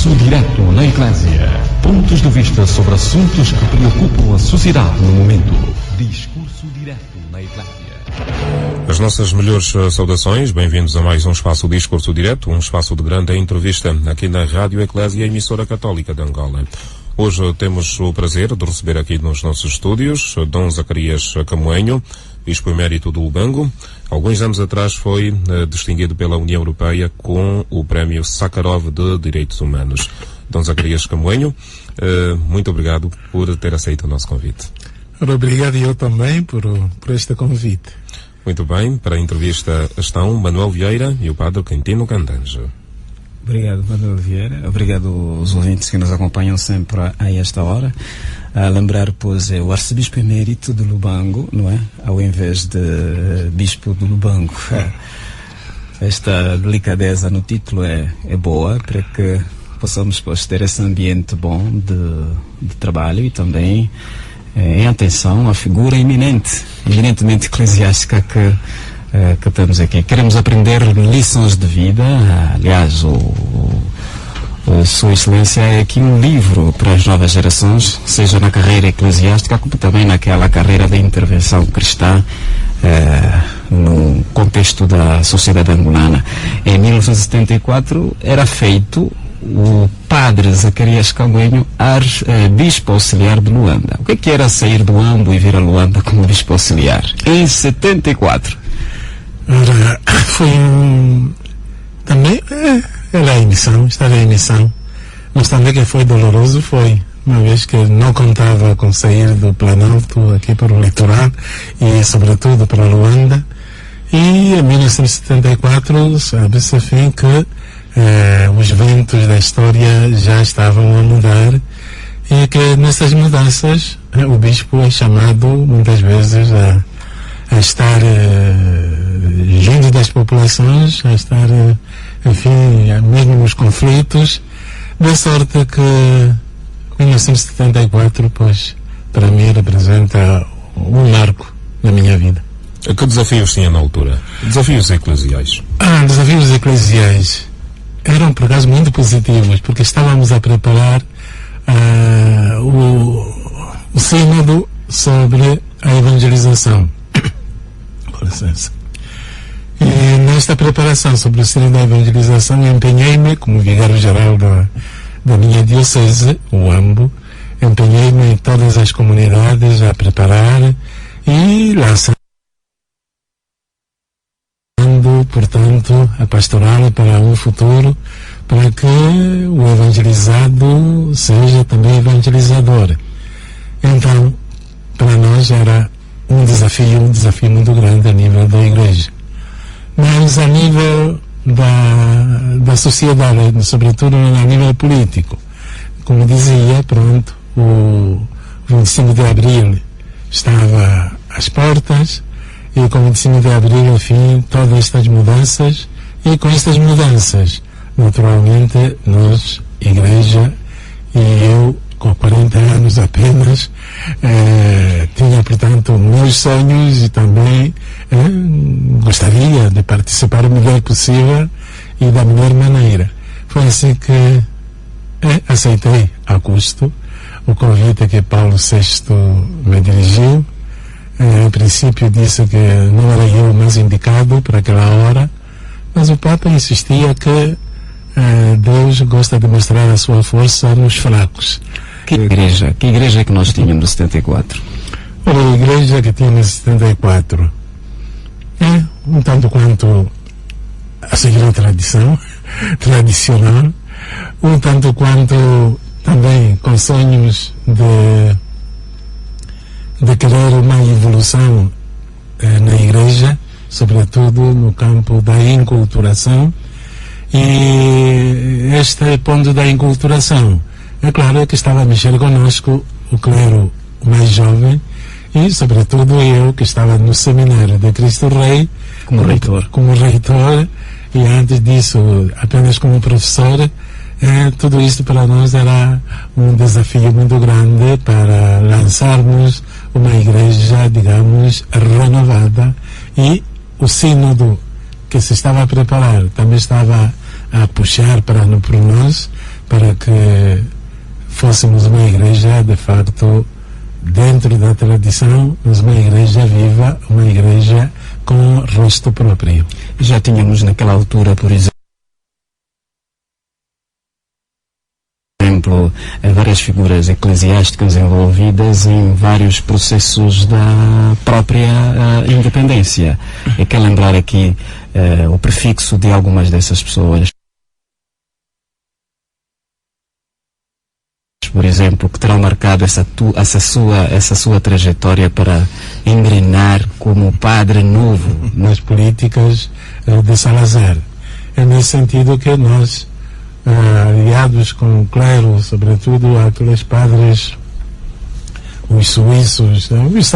Discurso direto na Eclésia. Pontos de vista sobre assuntos que preocupam a sociedade no momento. Discurso direto na Eclésia. As nossas melhores saudações, bem-vindos a mais um espaço Discurso Direto, um espaço de grande entrevista aqui na Rádio Eclésia, emissora católica de Angola. Hoje temos o prazer de receber aqui nos nossos estúdios Dom Zacarias Camoenho, Bispo Emérito do Lubango. Alguns anos atrás foi distinguido pela União Europeia com o Prémio Sakharov de Direitos Humanos. Dom Zacarias Camoenho, muito obrigado por ter aceito o nosso convite. Obrigado eu também por este convite. Muito bem, para a entrevista estão Manuel Vieira e o Padre Quintino Candanjo. Obrigado, Manuel Vieira. Obrigado aos ouvintes que nos acompanham sempre a esta hora. A lembrar, pois, é o Arcebispo Emérito de Lubango, não é? Ao invés de Bispo de Lubango. Esta delicadeza no título é boa para que possamos, pois, ter esse ambiente bom de trabalho e também em atenção à figura eminentemente eclesiástica que temos aqui. Queremos aprender lições de vida. Aliás, Sua Excelência é aqui um livro para as novas gerações, seja na carreira eclesiástica como também naquela carreira de intervenção cristã no contexto da sociedade angolana. Em 1974 era feito o Padre Zacarias Camoenho Bispo Auxiliar de Luanda. O que era sair do Ambo e vir a Luanda como Bispo Auxiliar? Em 74. Ora, foi também era a emissão, estava em emissão, mas também que foi doloroso, foi uma vez que não contava com sair do Planalto aqui para o litoral e sobretudo para Luanda. E em 1974 sabe-se afim que os ventos da história já estavam a mudar e que nessas mudanças o bispo é chamado muitas vezes a estar junto das populações, a estar, enfim, mesmo nos conflitos, de sorte que 1974, pois, para mim representa um marco na minha vida. Que desafios tinha na altura? Desafios eclesiais? Desafios eclesiais eram, por acaso, muito positivos, porque estávamos a preparar o sínodo sobre a evangelização. Com licença. E nesta preparação sobre o sínodo da evangelização, empenhei-me, como vigário-geral da minha diocese, o Ambo, empenhei-me em todas as comunidades a preparar e lançando, portanto, a pastoral para um futuro, para que o evangelizado seja também evangelizador. Então, para nós era um desafio muito grande a nível da Igreja. Mas a nível da sociedade, sobretudo a nível político, como dizia, pronto, o 25 de Abril estava às portas, e com o 25 de Abril, enfim, todas estas mudanças, e com estas mudanças, naturalmente, nós, Igreja, e eu, com 40 anos apenas, tinha, portanto, meus sonhos e também gostaria de participar o melhor possível e da melhor maneira. Foi assim que aceitei a custo o convite que Paulo VI me dirigiu. Em princípio disse que não era eu o mais indicado para aquela hora, mas o Papa insistia que Deus gosta de mostrar a sua força nos fracos. Que igreja que nós tínhamos em 74? A igreja que tínhamos em 74 é um tanto quanto a seguir a tradição tradicional, um tanto quanto também com sonhos de querer uma evolução na igreja, sobretudo no campo da enculturação. E este ponto da enculturação, é claro que estava a mexer conosco o clero mais jovem e, sobretudo, eu que estava no seminário de Cristo Rei como reitor e antes disso apenas como professor. Tudo isto para nós era um desafio muito grande para lançarmos uma igreja, digamos, renovada, e o sínodo que se estava a preparar também estava a puxar por nós, para que fôssemos uma igreja, de facto, dentro da tradição, mas uma igreja viva, uma igreja com rosto próprio. Já tínhamos naquela altura, por exemplo, várias figuras eclesiásticas envolvidas em vários processos da própria independência. E quero lembrar aqui o prefixo de algumas dessas pessoas, por exemplo, que terão marcado essa sua trajetória para engrenar como padre novo nas políticas de Salazar. É nesse sentido que nós, aliados com o clero, sobretudo aqueles padres, os suíços, os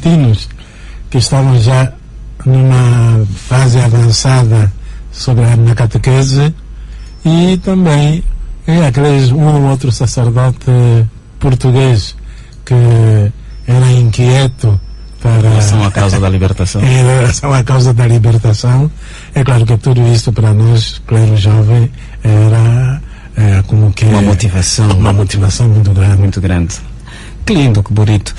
saletinos, que estavam já numa fase avançada na catequese, e também aqueles um ou outro sacerdote português que era inquieto em relação à causa da libertação. Em relação à causa da libertação. É claro que tudo isso para nós, clero jovem, era como que uma motivação muito grande. Muito grande. Que lindo, que bonito.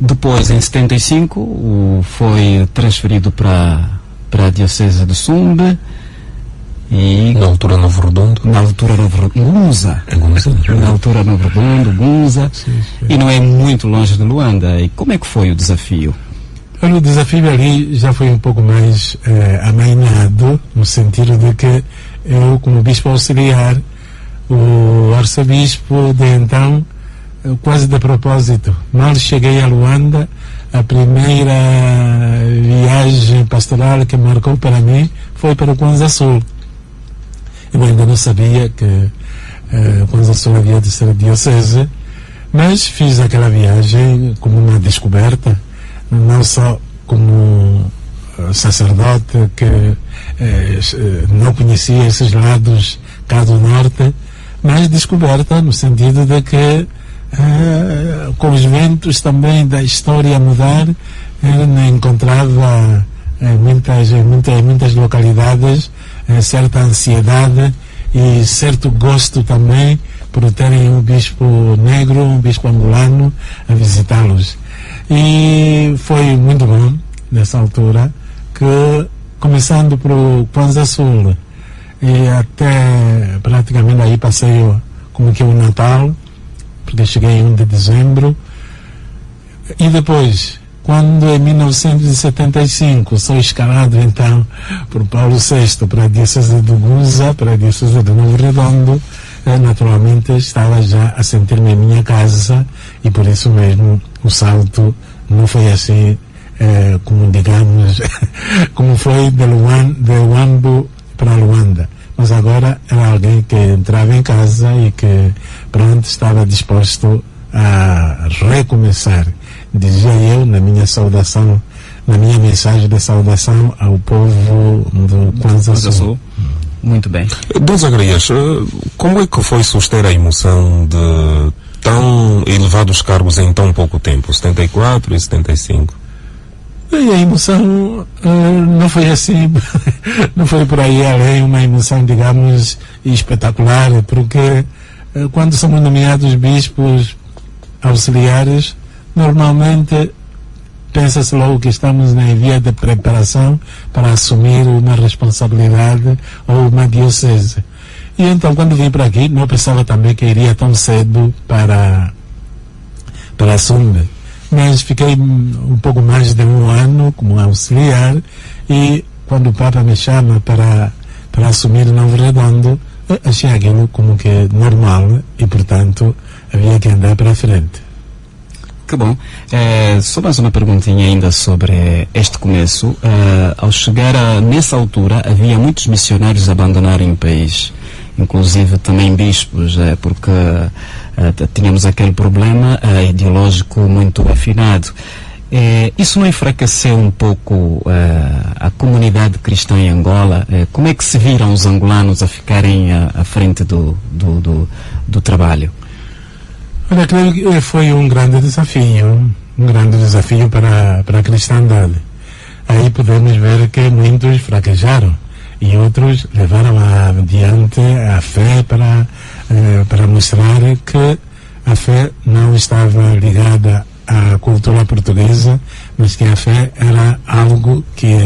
Depois, em 75, foi transferido para a Diocese de Sumbe. E na altura Novo Redondo. Na altura Novo Redondo. Gunza. Na altura Novo Redondo, Gunza. Sim. E não é muito longe de Luanda. E como é que foi o desafio? O desafio ali já foi um pouco mais amainado, no sentido de que eu, como bispo auxiliar, o arcebispo de então, quase de propósito, mal cheguei a Luanda, a primeira viagem pastoral que marcou para mim foi para o Kwanza Sul. Eu ainda não sabia que Kwanza Sul havia de ser diocese, mas fiz aquela viagem como uma descoberta, não só como sacerdote que não conhecia esses lados cá do norte, mas descoberta no sentido de que com os ventos também da história a mudar, encontrava em muitas localidades certa ansiedade e certo gosto também por terem um bispo negro, um bispo angolano a visitá-los. E foi muito bom nessa altura, que começando pelo Kwanza Sul e até praticamente aí passei como que o Natal, porque cheguei em 1 de dezembro, e depois, quando em 1975 sou escalado então por Paulo VI para a Diocese de Gunza, para a Diocese de Novo Redondo, naturalmente estava já a sentir-me em minha casa, e por isso mesmo o salto não foi assim como digamos como foi de Huambo para Luanda, mas agora era alguém que entrava em casa e que pronto estava disposto a recomeçar, dizia eu na minha saudação, na minha mensagem de saudação ao povo do Kwanza Sul. Muito bem. Dom Zacarias, como é que foi suster a emoção de tão elevados cargos em tão pouco tempo, 74 e 75? E a emoção não foi assim, não foi por aí além, uma emoção, digamos, espetacular, porque quando somos nomeados bispos auxiliares, normalmente pensa-se logo que estamos na via de preparação para assumir uma responsabilidade ou uma diocese. E então, quando vim para aqui, não pensava também que iria tão cedo para assumir. Mas fiquei um pouco mais de 1 ano como auxiliar, e quando o Papa me chama para assumir Novo Redondo, achei aquilo como que normal e, portanto, havia que andar para frente. Que bom. Só mais uma perguntinha ainda sobre este começo. Ao chegar nessa altura, havia muitos missionários a abandonarem o país, inclusive também bispos, porque tínhamos aquele problema ideológico muito afinado. Isso não enfraqueceu um pouco a comunidade cristã em Angola? Como é que se viram os angolanos a ficarem à frente do trabalho? Olha, creio que foi um grande desafio para a cristandade. podemos ver que muitos fraquejaram e outros levaram adiante a fé para mostrar que a fé não estava ligada à cultura portuguesa, mas que a fé era algo que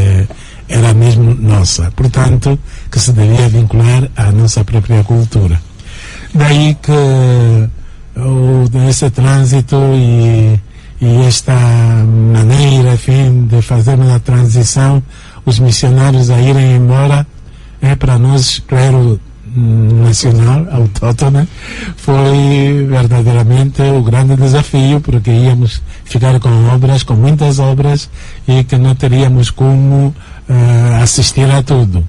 era mesmo nossa, portanto, que se devia vincular à nossa própria cultura. Daí que esse trânsito e esta maneira, enfim, de fazer a transição, os missionários a irem embora, para nós, clero nacional, autóctone, foi verdadeiramente o grande desafio, porque íamos ficar com muitas obras, e que não teríamos como assistir a tudo.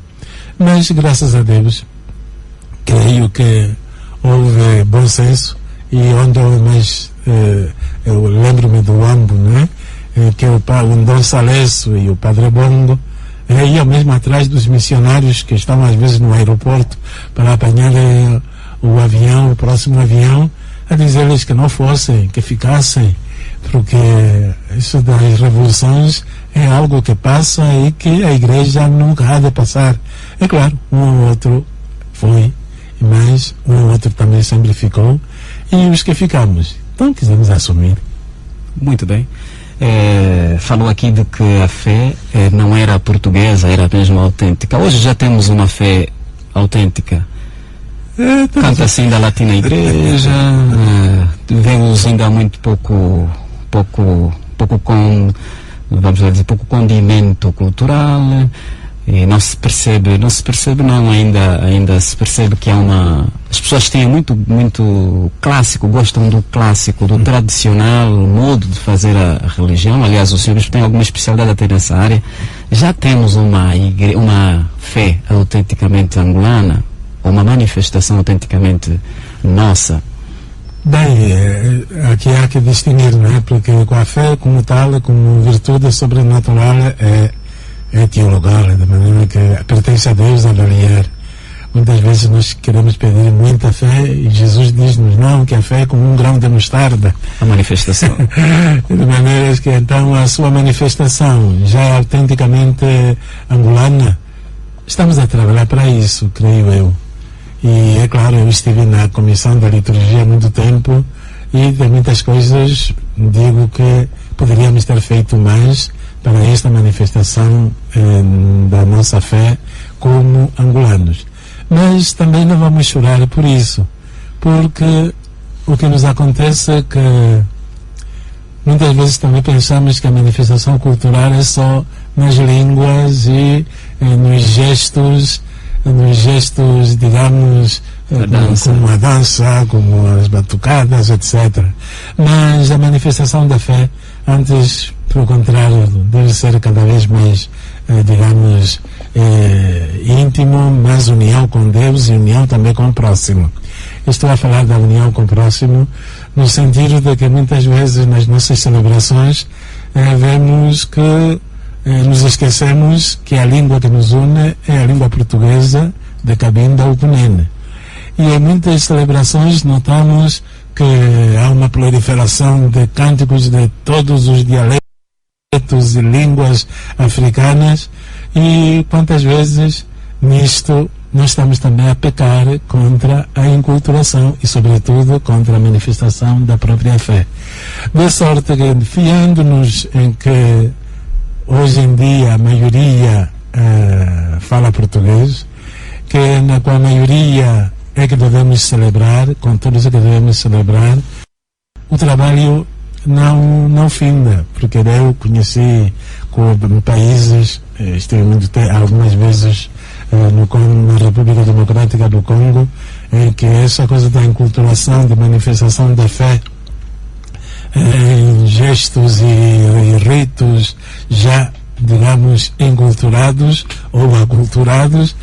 Mas, graças a Deus, creio que houve bom senso, e onde houve mais, eu lembro-me do Ambo, né? Que o Dom Salesso e o Padre Bongo iam mesmo atrás dos missionários que estavam às vezes no aeroporto para apanhar o avião, o próximo avião, a dizer-lhes que não fossem, que ficassem, porque isso das revoluções é algo que passa e que a igreja nunca há de passar. É claro, um ou outro foi, mas um ou outro também sempre ficou, e os que ficamos, então quisemos assumir. Muito bem. Falou aqui de que a fé não era portuguesa, era mesmo autêntica. Hoje já temos uma fé autêntica. Canta assim da Latina Igreja, vemos ainda muito pouco com, vamos dizer, pouco condimento cultural. E não se percebe, ainda se percebe que as pessoas têm muito clássico, gostam do clássico, do tradicional modo de fazer a religião. Aliás, o senhor tem alguma especialidade até nessa área. Já temos uma fé autenticamente angolana, uma manifestação autenticamente nossa. Bem, aqui há que distinguir, não é? Porque com a fé como tal, como virtude sobrenatural, é teologal, de maneira que pertence a Deus avaliar. Muitas vezes nós queremos pedir muita fé e Jesus diz-nos não, que a fé é como um grão de mostarda. A manifestação. De maneira que então a sua manifestação já é autenticamente angolana. Estamos a trabalhar para isso, creio eu. E é claro, eu estive na comissão da liturgia há muito tempo e de muitas coisas digo que poderíamos ter feito mais para esta manifestação da nossa fé como angolanos. Mas também não vamos chorar por isso, porque o que nos acontece é que muitas vezes também pensamos que a manifestação cultural é só nas línguas e nos gestos, digamos, como a dança, como as batucadas, etc. Mas a manifestação da fé, antes, pelo contrário, deve ser cada vez mais, digamos, íntimo, mais união com Deus e união também com o próximo. Estou a falar da união com o próximo no sentido de que muitas vezes nas nossas celebrações vemos que nos esquecemos que a língua que nos une é a língua portuguesa de Cabinda ou Cunene. E em muitas celebrações notamos que há uma proliferação de cânticos de todos os dialetos e línguas africanas, e quantas vezes nisto nós estamos também a pecar contra a enculturação e sobretudo contra a manifestação da própria fé. De sorte que, fiando-nos em que hoje em dia a maioria fala português, que com a maioria é que devemos celebrar, com todos que devemos celebrar, o trabalho não finda, porque eu conheci países, estive algumas vezes na República Democrática do Congo, em que essa coisa da enculturação, da manifestação da fé em gestos e ritos já, digamos, enculturados ou aculturados,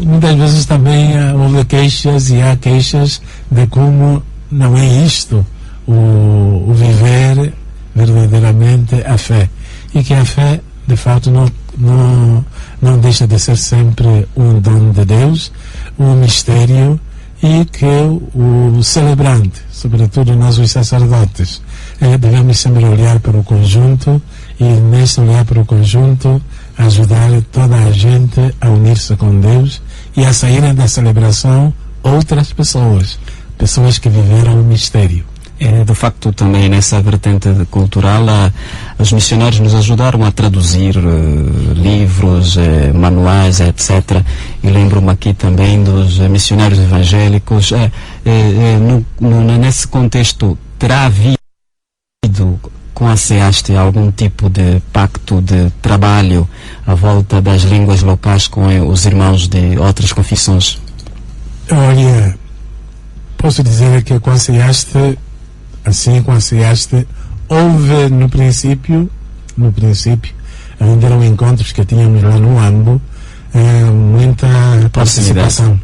muitas vezes também houve queixas e há queixas de como não é isto o viver verdadeiramente a fé, e que a fé de fato não deixa de ser sempre um dom de Deus, um mistério, e que o celebrante, sobretudo nós os sacerdotes, devemos sempre olhar para o conjunto e neste olhar para o conjunto ajudar toda a gente a unir-se com Deus e a saírem da celebração outras pessoas que viveram o mistério. De facto, também nessa vertente cultural, os missionários nos ajudaram a traduzir livros, manuais, etc. E lembro-me aqui também dos missionários evangélicos. Nesse contexto, terá havido com a SEASTE algum tipo de pacto de trabalho à volta das línguas locais com os irmãos de outras confissões? Olha, posso dizer que com a SEASTE, assim com a SEASTE, houve no princípio, ainda eram encontros que tínhamos lá no AMBO, muita participação,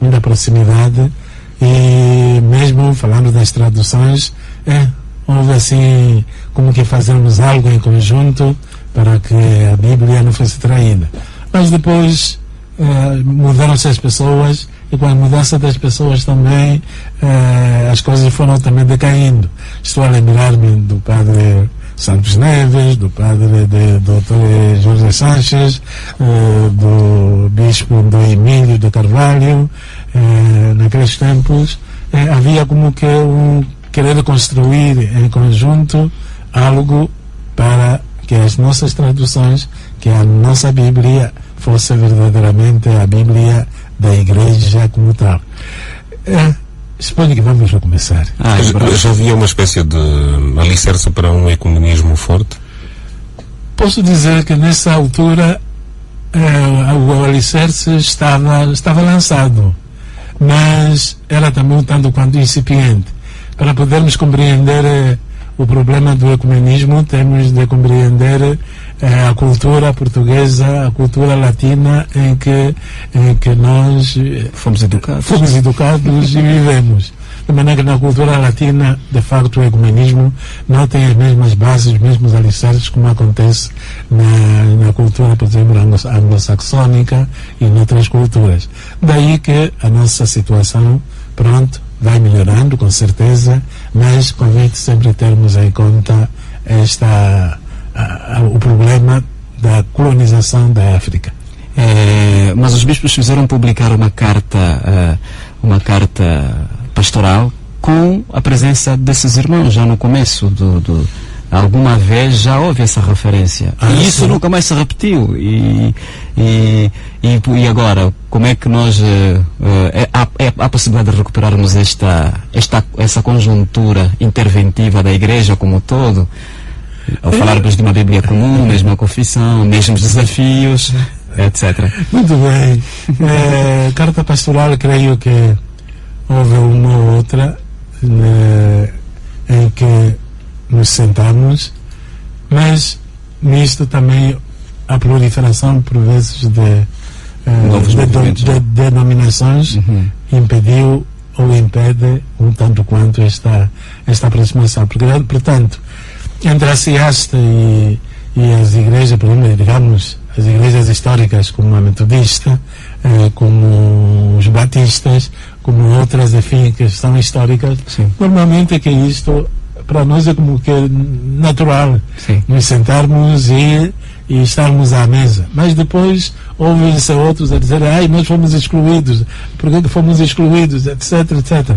muita proximidade, e mesmo falando das traduções, houve assim como que fazermos algo em conjunto para que a Bíblia não fosse traída. Mas depois mudaram-se as pessoas, e com a mudança das pessoas também as coisas foram também decaindo. Estou a lembrar-me do padre Santos Neves, do padre Dr. Jorge Sanches, do bispo do Emílio de Carvalho. Naqueles tempos havia como que querer construir em conjunto algo para que as nossas traduções, que a nossa Bíblia fosse verdadeiramente a Bíblia da Igreja como tal. Suponho que vamos recomeçar. Já havia uma espécie de alicerce para um ecumenismo forte? Posso dizer que nessa altura o alicerce estava lançado, mas era também um tanto quanto incipiente. Para podermos compreender o problema do ecumenismo, temos de compreender a cultura portuguesa, a cultura latina em que nós fomos educados e vivemos. De maneira que na cultura latina, de facto, o ecumenismo não tem as mesmas bases, os mesmos alicerces como acontece na cultura, por exemplo, anglo-saxónica e noutras culturas. Daí que a nossa situação, vai melhorando, com certeza, mas convém sempre termos em conta o problema da colonização da África. Mas os bispos fizeram publicar uma carta pastoral com a presença desses irmãos já no começo alguma vez já houve essa referência e isso nunca mais se repetiu e agora como é que nós há possibilidade de recuperarmos essa conjuntura interventiva da Igreja como um todo, ao falarmos de uma Bíblia comum, mesma confissão, mesmos desafios, etc. Muito bem. Carta pastoral, creio que houve uma ou outra em que nos sentamos, mas nisto também a proliferação por vezes de denominações impediu ou impede um tanto quanto esta aproximação, porque, portanto, entre a SEASTE e as igrejas, por exemplo, digamos, as igrejas históricas como a metodista, como os batistas, como outras, enfim, que são históricas, normalmente é que isto para nós é como que natural. Nos sentarmos e estarmos à mesa, mas depois ouvem-se outros a dizer nós fomos excluídos, por que fomos excluídos, etc, etc.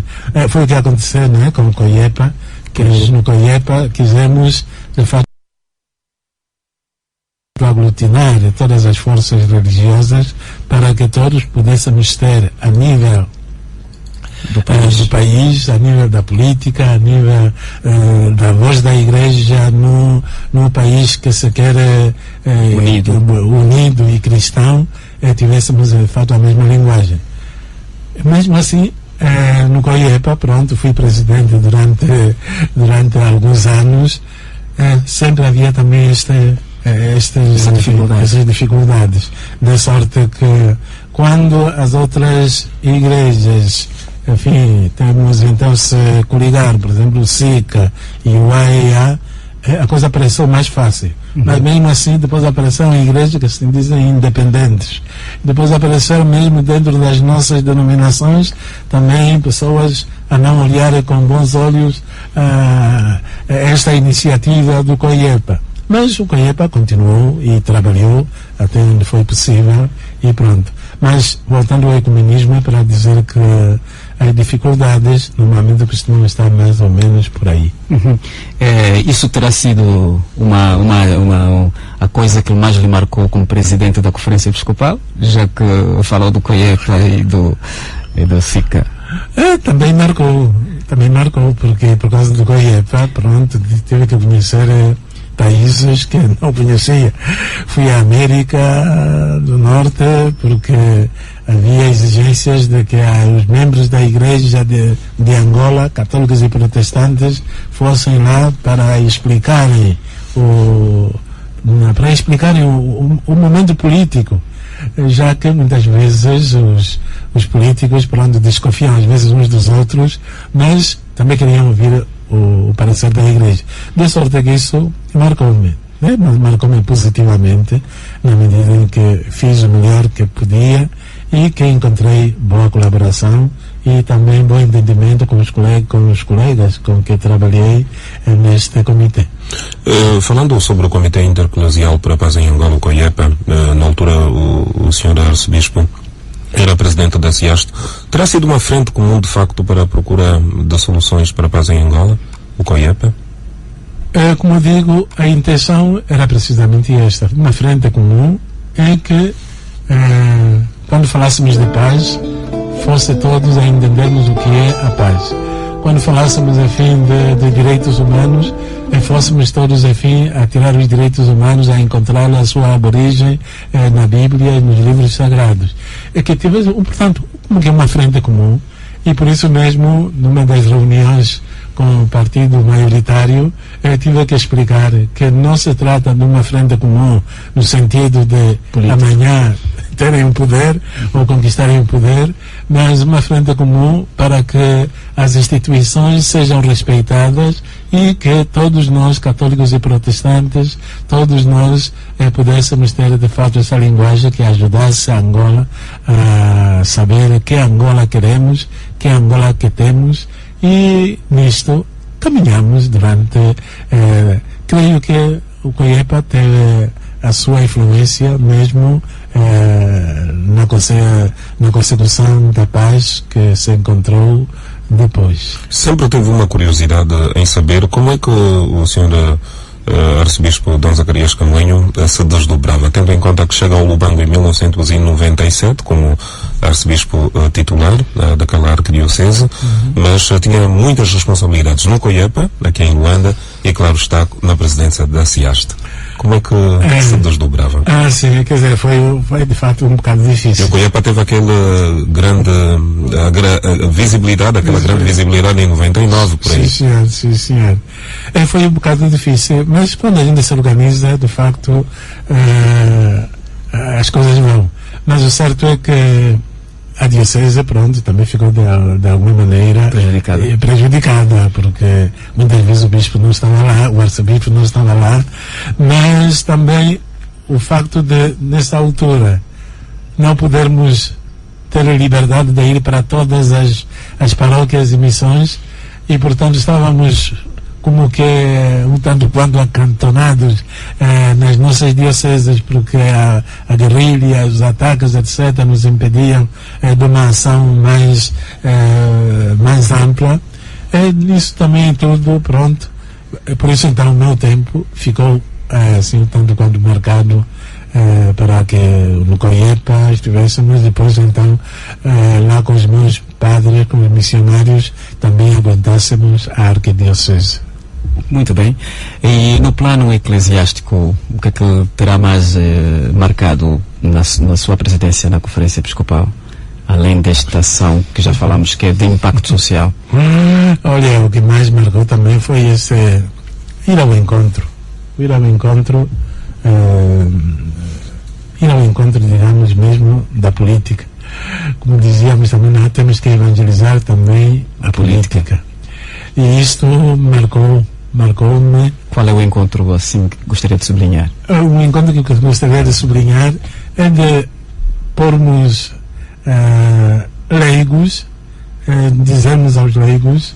Foi o que aconteceu, né, com o COIEPA, que no COIEPA quisemos de fato aglutinar todas as forças religiosas para que todos pudéssemos ter a nível do país, a nível da política, a nível da voz da Igreja no país que se quer unido e cristão, tivéssemos de fato a mesma linguagem. Mesmo assim, no COIEPA, fui presidente durante alguns anos, sempre havia também essas dificuldades, de sorte que quando as outras igrejas, enfim, temos então se coligar, por exemplo, o SICA e o AEA, a coisa pareceu mais fácil. Mas mesmo assim, depois apareceram igrejas que se dizem independentes. Depois apareceram mesmo dentro das nossas denominações também pessoas a não olharem com bons olhos esta iniciativa do COIEPA. Mas o COIEPA continuou e trabalhou até onde foi possível e pronto. Mas, voltando ao ecumenismo, é para dizer que as dificuldades normalmente costumam estar mais ou menos por aí. Isso terá sido a coisa que mais lhe marcou como presidente da Conferência Episcopal, já que falou do COIEPA e do SICA? Também marcou, porque por causa do COIEPA, pronto, tive que conhecer países que não conhecia. Fui à América do Norte porque havia exigências de que os membros da igreja de Angola, católicos e protestantes, fossem lá para explicarem o momento político, já que muitas vezes os políticos, pronto, desconfiam às vezes uns dos outros, mas também queriam ouvir o parecer da igreja. De sorte que isso marcou-me, né? Marcou-me positivamente, na medida em que fiz o melhor que podia e que encontrei boa colaboração e também bom entendimento com os colegas com que trabalhei neste comitê. Falando sobre o Comitê Intereclesial para a Paz em Angola, o COIEPA, na altura o senhor arcebispo era presidente da CIAST. Terá sido uma frente comum, de facto, para a procura de soluções para a paz em Angola, o COIEPA? Como eu digo, a intenção era precisamente esta. Uma frente comum é que, quando falássemos de paz, fosse todos a entendermos o que é a paz. Quando falássemos, enfim, de direitos humanos, fôssemos todos, enfim, a tirar os direitos humanos, a encontrar a sua origem na Bíblia e nos livros sagrados. Que tivesse, portanto, como que é uma frente comum, e por isso mesmo, numa das reuniões com o partido maioritário, tive que explicar que não se trata de uma frente comum no sentido de amanhã terem o poder ou conquistarem o poder, mas uma frente comum para que as instituições sejam respeitadas e que todos nós, católicos e protestantes, todos nós pudéssemos ter de fato essa linguagem que ajudasse a Angola a saber que Angola queremos, que Angola que temos, e nisto caminhamos durante creio que o COIEPA teve a sua influência mesmo na consecução da paz que se encontrou depois. Sempre tive uma curiosidade em saber como é que o senhor arcebispo Dom Zacarias Camoinho se desdobrava, tendo em conta que chega ao Lubango em 1997 como arcebispo titular daquela arquidiocese, mas tinha muitas responsabilidades no COIEPA, aqui em Luanda, e claro está na presidência da CIAST. Como é que se desdobrava? Sim, quer dizer, foi de fato um bocado difícil. E o COIEPA teve aquela grande visibilidade, grande visibilidade em 99, por aí. Sim, senhor. Foi um bocado difícil, mas quando a gente se organiza, de facto, as coisas vão. Mas o certo é que a diocese, pronto, também ficou de alguma maneira prejudicada, porque muitas vezes o bispo não estava lá, o arcebispo não estava lá, mas também o facto de, nessa altura, não podermos ter a liberdade de ir para todas as paróquias e missões, e portanto estávamos como que um tanto quanto acantonados nas nossas dioceses, porque a guerrilha, os ataques, etc., nos impediam de uma ação mais ampla. Isso também tudo, pronto. Por isso, então, o meu tempo ficou assim, um tanto quanto marcado para que no COIEPA estivéssemos, depois, então, lá com os meus padres, com os missionários, também aguentássemos a arquidiocese. Muito bem. E no plano eclesiástico, o que é que terá mais marcado na sua presidência na Conferência Episcopal? Além desta ação que já falamos que é de impacto social. Olha, o que mais marcou também foi esse ir ao encontro, digamos mesmo, da política. Como dizíamos também, nós temos que evangelizar também a política. E isto marcou-me. Qual é o encontro assim que gostaria de sublinhar? O encontro que eu gostaria de sublinhar é de pormos leigos, dizermos aos leigos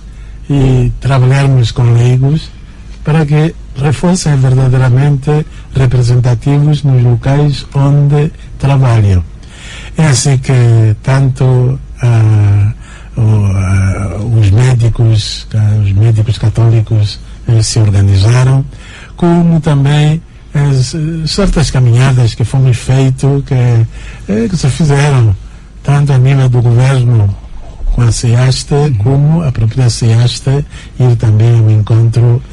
e trabalharmos com leigos para que fossem verdadeiramente representativos nos locais onde trabalham. É assim que tanto os médicos católicos se organizaram, como também certas caminhadas que fomos feitos, que se fizeram tanto a nível do governo com a CEAST, como a própria CEAST ir também ao encontro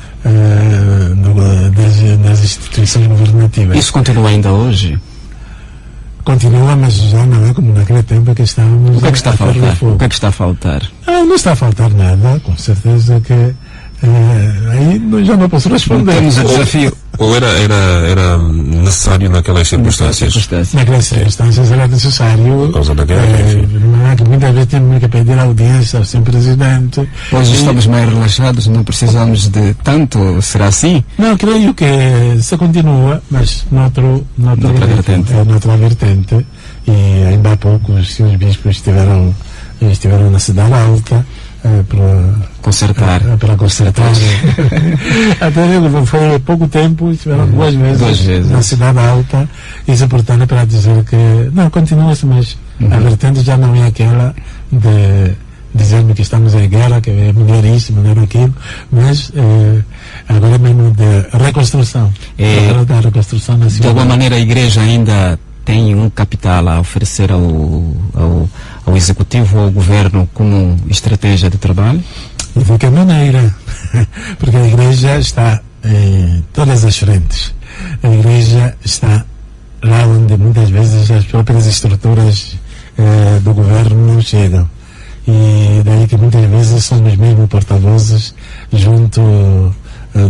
das instituições governativas. Isso continua ainda hoje? Continua, mas já não é como naquele tempo que estávamos. O que é que está a faltar? O que é que está a faltar? Não está a faltar nada, com certeza que aí já não posso responder. Temos o desafio. Ou era necessário naquelas circunstâncias? Naquelas circunstâncias era necessário. Por causa da guerra, que muitas vezes temos que pedir audiência ao Sr. Presidente. Hoje estamos mais relaxados, não precisamos de tanto. Será assim? Não, creio que se continua, mas noutra vertente. E ainda há pouco os seus bispos estiveram na Cidade Alta para consertar. Até foi pouco tempo, estiveram duas vezes na Cidade Alta. Isso é importante para dizer que não, continua-se, mas a vertente já não é aquela de dizer-me que estamos em guerra, que é melhor isso, melhor aquilo, mas agora mesmo de reconstrução. Da reconstrução nacional. De alguma maneira a Igreja ainda tem um capital a oferecer ao Executivo ou ao Governo como estratégia de trabalho? De que maneira? Porque a Igreja está em todas as frentes. A Igreja está lá onde muitas vezes as próprias estruturas do Governo não chegam. E daí que muitas vezes somos mesmo porta-vozes junto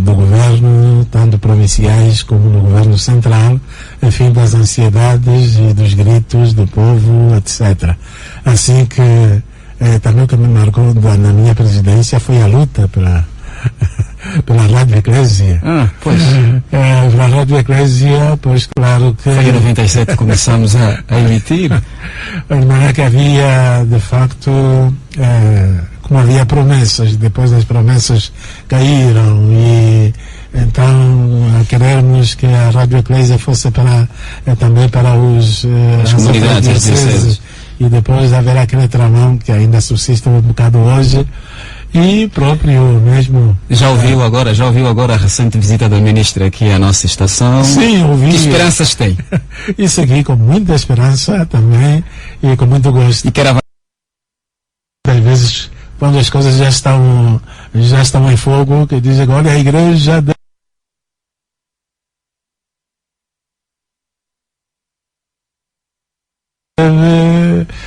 do governo, tanto provinciais como no governo central, a fim das ansiedades e dos gritos do povo, etc. Assim que também o que me marcou na minha presidência foi a luta pela Rádio Eclésia. Pois. Pela Rádio Eclésia, pois claro que... Foi em 97 que começamos a emitir. Não é que havia, de facto, como havia promessas, depois as promessas caíram, e então a querermos que a Rádio Eclésia fosse também para as comunidades dioceses, e depois haver aquele tramão que ainda subsiste um bocado hoje. E próprio mesmo. Já ouviu agora a recente visita da ministra aqui à nossa estação? Sim, ouvi. Que esperanças tem? Isso aqui com muita esperança também e com muito gosto. E quer avançar? Às vezes, quando as coisas já estão em fogo, que dizem, olha, a igreja deve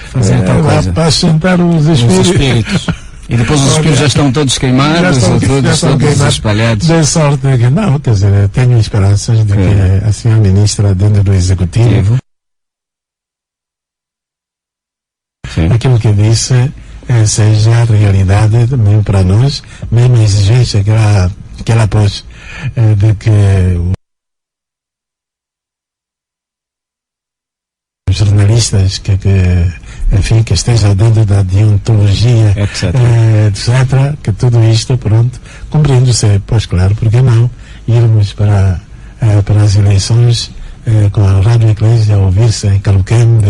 fazer tal coisa, apacentar os espíritos. E depois os espíritos já estão todos queimados, todos espalhados. De sorte que não, quer dizer, tenho esperanças de que a senhora ministra, dentro do Executivo, aquilo que disse seja a realidade também para nós, mesmo a exigência que ela pôs de que os jornalistas que esteja dentro da deontologia, etc., que tudo isto, pronto, compreendo-se, pois claro, porque não irmos para as eleições com a Rádio Eclésia a ouvir-se em Caluquembe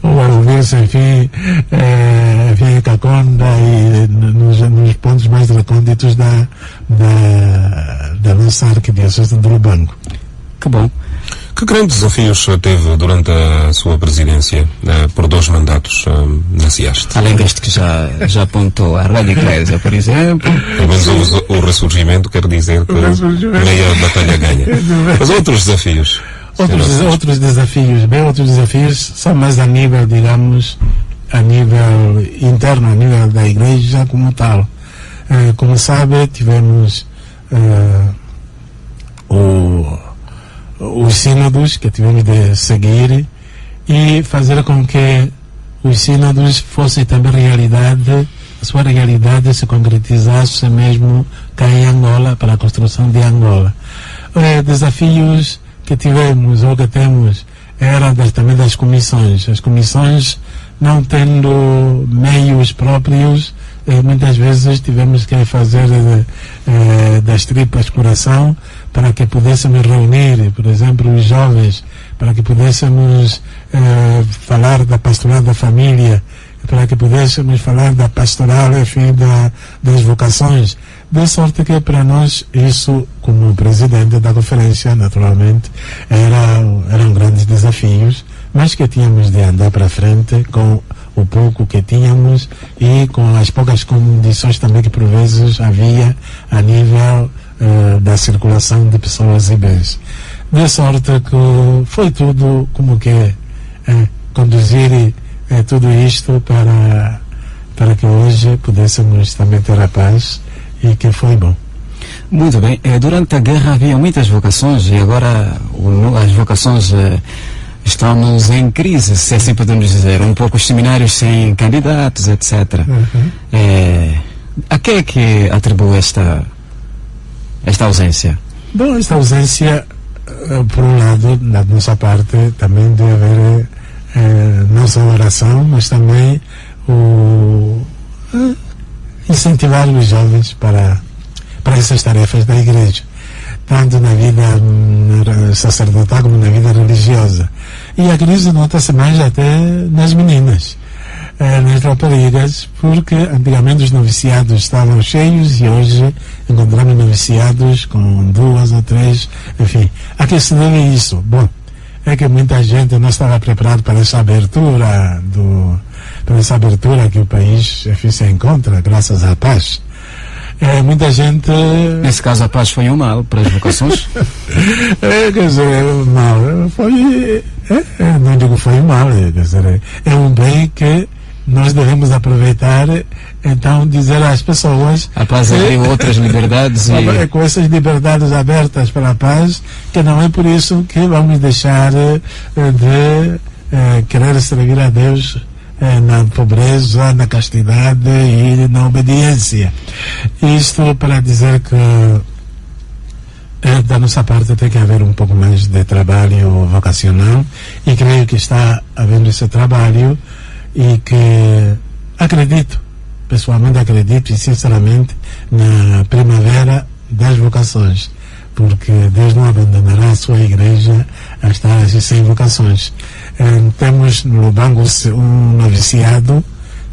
ou a ouvir-se, enfim, em Caconda e nos pontos mais recônditos da nossa arquidiocese de Lubango. Que bom. Que grandes desafios teve durante a sua presidência por 2 mandatos na CEAST? Além deste que já apontou, a Rádio Eclésia, por exemplo. Pelo menos o ressurgimento quer dizer que meia batalha ganha. Mas outros desafios? Outros desafios são mais a nível, digamos, a nível interno, a nível da Igreja como tal. Como sabe, tivemos os sínodos que tivemos de seguir e fazer com que os sínodos fossem também realidade, a sua realidade se concretizasse mesmo cá em Angola, para a construção de Angola. Desafios que tivemos ou que temos eram também das comissões. As comissões, não tendo meios próprios, muitas vezes tivemos que fazer das tripas coração para que pudéssemos reunir, por exemplo, os jovens, para que pudéssemos falar da pastoral da família, para que pudéssemos falar da pastoral, enfim, das vocações. De sorte que para nós isso, como presidente da conferência, naturalmente, eram grandes desafios, mas que tínhamos de andar para frente com o pouco que tínhamos e com as poucas condições também que por vezes havia a nível da circulação de pessoas e bens. De sorte que foi tudo como que conduzir tudo isto para que hoje pudéssemos também ter a paz, e que foi bom. Muito bem. Durante a guerra havia muitas vocações e agora as vocações estamos em crise, se assim podemos dizer. Um pouco os seminários sem candidatos, etc. A que é que atribui esta ausência? Bom, esta ausência, por um lado, da nossa parte, também deve haver não só oração, mas também incentivar os jovens para essas tarefas da igreja, tanto na vida sacerdotal como na vida religiosa. E a crise nota-se mais até nas meninas, nas raparigas, porque antigamente os noviciados estavam cheios e hoje encontramos noviciados com 2 ou 3, enfim. A que se deve isso? Bom, é que muita gente não estava preparado para essa abertura que o país, enfim, se encontra, graças à paz. Muita gente... Nesse caso a paz foi um mal para as vocações? Quer dizer, mal, não digo foi um mal, quer dizer, é um bem que nós devemos aproveitar, então dizer às pessoas... A paz abriu outras liberdades e... Com essas liberdades abertas para a paz, que não é por isso que vamos deixar de querer servir a Deus na pobreza, na castidade e na obediência. Isto para dizer que da nossa parte tem que haver um pouco mais de trabalho vocacional, e creio que está havendo esse trabalho, e que pessoalmente acredito e sinceramente na primavera das vocações, porque Deus não abandonará a sua igreja a estar assim sem vocações. Temos no Lubango um noviciado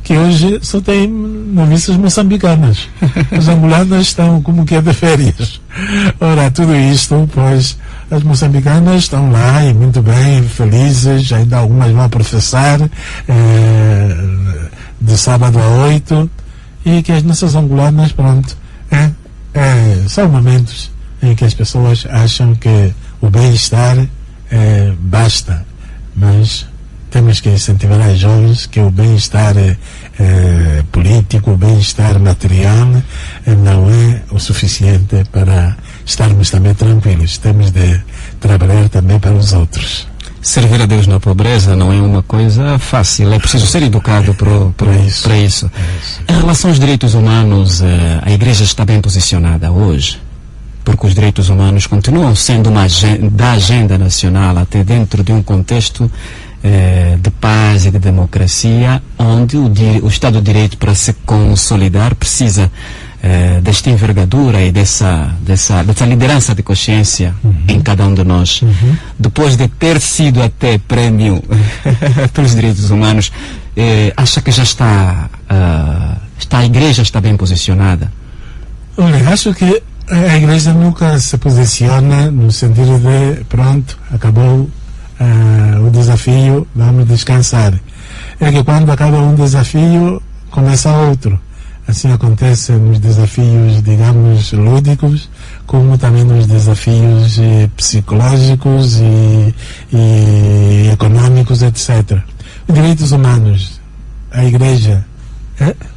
que hoje só tem noviças moçambicanas. As angolanas estão como que de férias. Ora, tudo isto, pois as moçambicanas estão lá e muito bem, felizes, ainda algumas vão professar de sábado a 8, e que as nossas angolanas, pronto, são momentos em que as pessoas acham que o bem-estar basta, mas temos que incentivar as jovens que o bem-estar político, o bem-estar material não é o suficiente para estarmos também tranquilos. Temos de trabalhar também para os outros. Servir a Deus na pobreza não é uma coisa fácil, é preciso ser educado para isso. Em relação aos direitos humanos, a Igreja está bem posicionada hoje, porque os direitos humanos continuam sendo da agenda nacional, até dentro de um contexto de paz e de democracia, onde o Estado de Direito, para se consolidar, precisa desta envergadura e dessa liderança de consciência em cada um de nós. Depois de ter sido até prémio pelos direitos humanos, acha que já a Igreja está bem posicionada? Olha, acho que a Igreja nunca se posiciona no sentido de pronto, acabou o desafio, vamos descansar. É que quando acaba um desafio, começa outro. Assim acontece nos desafios, digamos, lúdicos, como também nos desafios psicológicos e econômicos, etc. Os direitos humanos, a Igreja,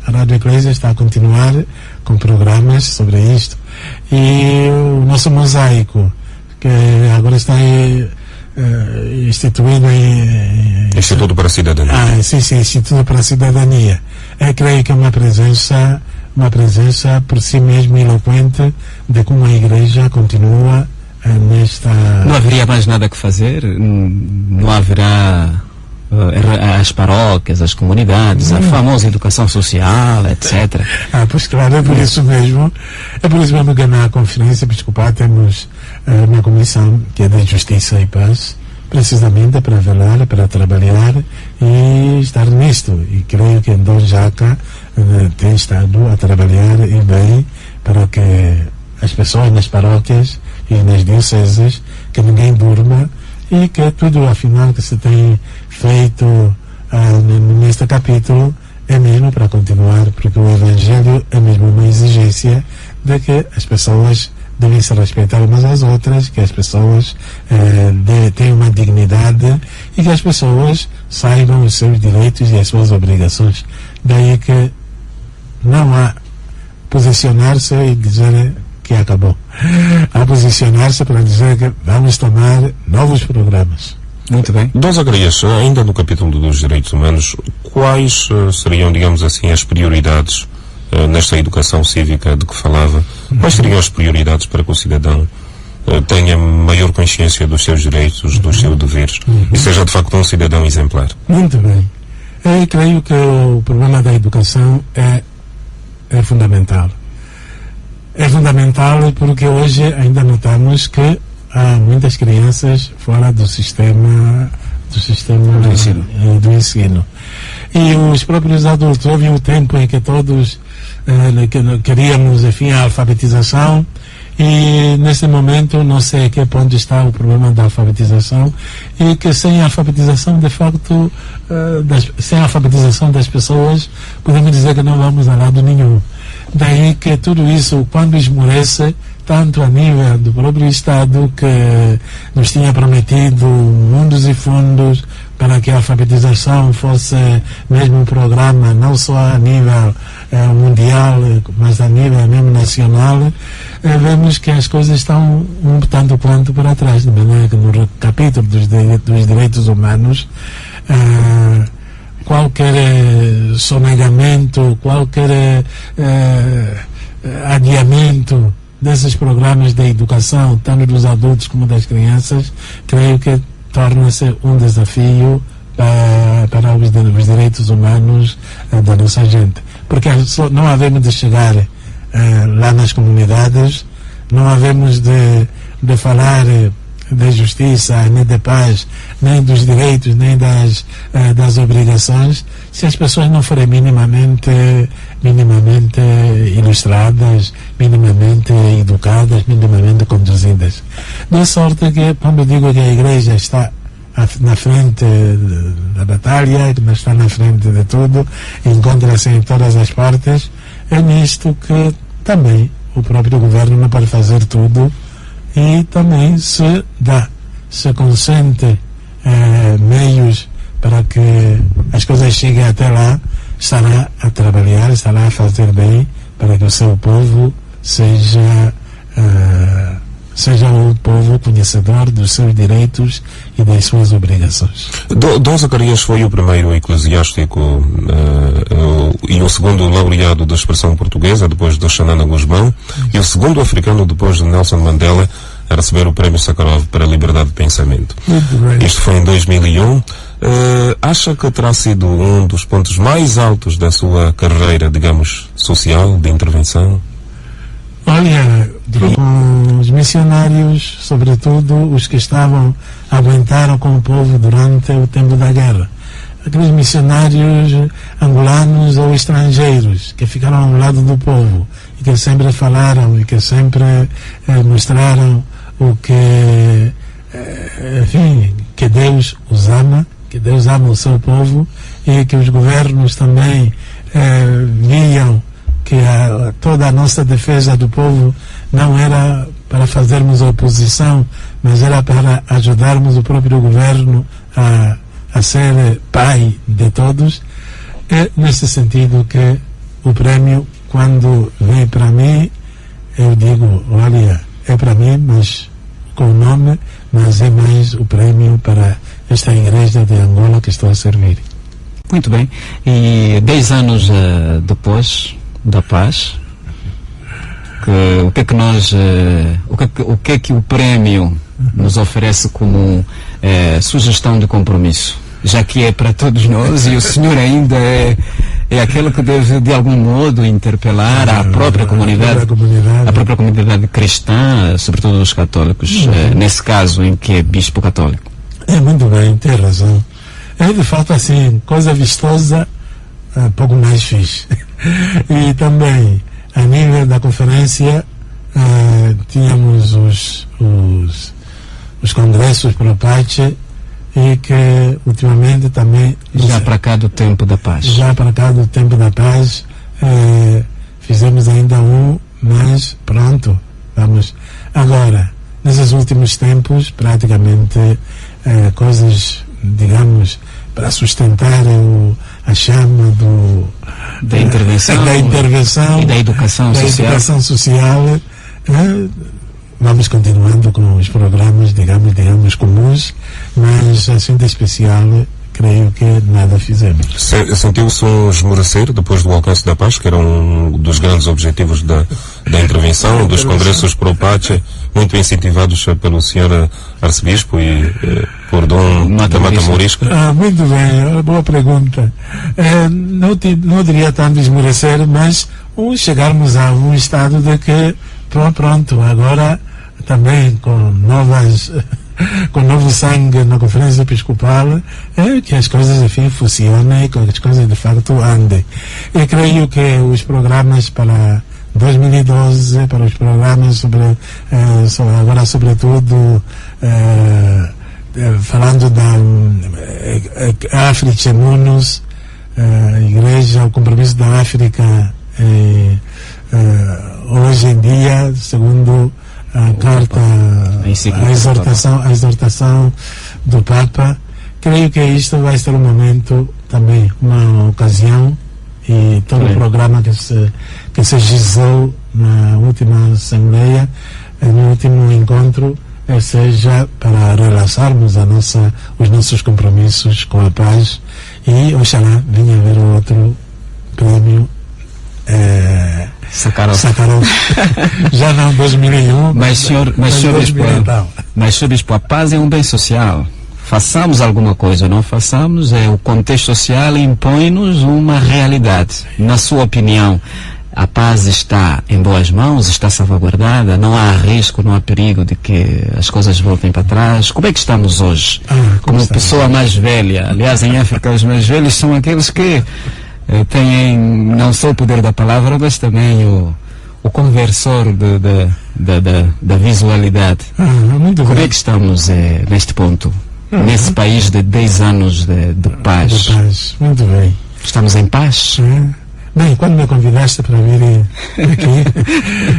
a Rádio Eclésia está a continuar com programas sobre isto. E o nosso mosaico, que agora está instituído em Instituto para a Cidadania. Sim, Instituto para a Cidadania. Creio que é uma presença por si mesmo eloquente de como a Igreja continua nesta... Não haveria mais nada que fazer? Não haverá as paróquias, as comunidades, a famosa educação social, etc. Pois claro, é por isso mesmo que na Conferência Episcopal temos uma comissão que é de Justiça e Paz, precisamente para velar, para trabalhar e estar nisto. E creio que Dom Jaca tem estado a trabalhar e bem para que as pessoas nas paróquias e nas dioceses, que ninguém durma, e que tudo afinal que se tem feito neste capítulo é mesmo para continuar, porque o Evangelho é mesmo uma exigência de que as pessoas devem se respeitar umas às outras, que as pessoas tenham uma dignidade e que as pessoas saibam os seus direitos e as suas obrigações. Daí que não há posicionar-se e dizer que acabou. Há posicionar-se para dizer que vamos tomar novos programas. Muito bem. Dom Zacarias, ainda no capítulo dos direitos humanos, quais seriam, digamos assim, as prioridades nesta educação cívica de que falava? Quais seriam as prioridades para que o cidadão tenha maior consciência dos seus direitos, dos seus deveres e seja de facto um cidadão exemplar? Muito bem. Eu creio que o problema da educação é fundamental. É fundamental porque hoje ainda notamos que há muitas crianças fora do sistema do ensino. E os próprios adultos, houve um tempo em que todos queríamos, enfim, a alfabetização, e nesse momento não sei a que ponto está o problema da alfabetização, e que sem a alfabetização, de facto, sem a alfabetização das pessoas, podemos dizer que não vamos a lado nenhum. Daí que tudo isso, quando esmorece, tanto a nível do próprio Estado, que nos tinha prometido mundos e fundos para que a alfabetização fosse mesmo um programa, não só a nível mundial, mas a nível mesmo nacional, vemos que as coisas estão um tanto quanto para trás, de maneira que no capítulo dos direitos humanos, qualquer sonegamento, qualquer adiamento desses programas de educação, tanto dos adultos como das crianças, creio que torna-se um desafio para os direitos humanos da nossa gente. Porque não havemos de chegar lá nas comunidades, não havemos de falar de justiça, nem de paz, nem dos direitos, nem das obrigações, se as pessoas não forem minimamente ilustradas, minimamente educadas, minimamente conduzidas. De sorte que, quando eu digo que a Igreja está na frente da batalha, que está na frente de tudo, encontra-se em todas as partes, é nisto que também o próprio governo não pode fazer tudo, e também se consente meios para que as coisas cheguem até lá, estará a trabalhar, estará a fazer bem para que o seu povo seja um povo conhecedor dos seus direitos e das suas obrigações. Dom Zacarias foi o primeiro eclesiástico e o segundo laureado da expressão portuguesa, depois de Xanana Guzmão, e o segundo africano, depois de Nelson Mandela, a receber o Prémio Sakharov para a liberdade de pensamento. Isto foi em 2001. Acha que terá sido um dos pontos mais altos da sua carreira, digamos, social, de intervenção? Olha, os missionários, sobretudo os que aguentaram com o povo durante o tempo da guerra, aqueles missionários angolanos ou estrangeiros que ficaram ao lado do povo e que sempre falaram e que sempre mostraram o que, enfim, que Deus os ama, que Deus ama o seu povo, e que os governos também viam que toda a nossa defesa do povo não era para fazermos oposição, mas era para ajudarmos o próprio governo a ser pai de todos. É nesse sentido que o prémio, quando vem para mim, eu digo, olha, é para mim, mas com o nome, mas é mais o prémio para esta igreja de Angola que estou a servir. Muito bem. E 10 anos depois da paz, o que é que o prémio nos oferece como sugestão de compromisso? já que é para todos nós, e o senhor ainda é aquele que deve, de algum modo, interpelar a própria comunidade cristã, sobretudo os católicos, nesse caso em que é bispo católico. Muito bem, tem razão. É de fato assim, coisa vistosa, pouco mais fixe. E também, a nível da conferência, tínhamos os congressos pro Pace, e que ultimamente também... Já para cá do Tempo da Paz. Fizemos ainda um, mas pronto, vamos. Agora, nesses últimos tempos, praticamente coisas, digamos, para sustentar a chama da intervenção e da educação social. Vamos continuando com os programas, digamos, comuns, mas assim de especial, creio que nada fizemos. Sentiu-se um esmorecer depois do alcance da paz, que era um dos grandes objetivos da intervenção, dos congressos pro Pace, muito incentivados pelo senhor arcebispo e por Dom da Mata Mourisca? Muito bem, boa pergunta. Não diria tanto esmorecer, mas chegarmos a um estado de que pronto, agora também com novo sangue na Conferência Episcopal, que as coisas enfim funcionem e que as coisas de facto andem. E creio que os programas para 2012, para os programas agora sobretudo falando da África Munus, a Igreja, o compromisso da África hoje em dia, segundo a carta, a exortação do Papa, creio que isto vai ser um momento também, uma ocasião, e todo o programa que se gizou na última Assembleia, no último encontro, seja para relançarmos os nossos compromissos com a paz, e oxalá venha haver outro prêmio Sakharov. Já não 2001, mas senhor bispo, a paz é um bem social. Façamos alguma coisa ou não façamos, o contexto social impõe-nos uma realidade. Na sua opinião, a paz está em boas mãos, está salvaguardada, não há risco, não há perigo de que as coisas voltem para trás? Como é que estamos hoje? Como pessoa mais velha, aliás, em África os mais velhos são aqueles que têm não só o poder da palavra, mas também o conversor da visualidade. Como é que estamos neste ponto? Nesse país de 10 anos de paz? Muito bem. Estamos em paz? Bem, quando me convidaste para vir aqui,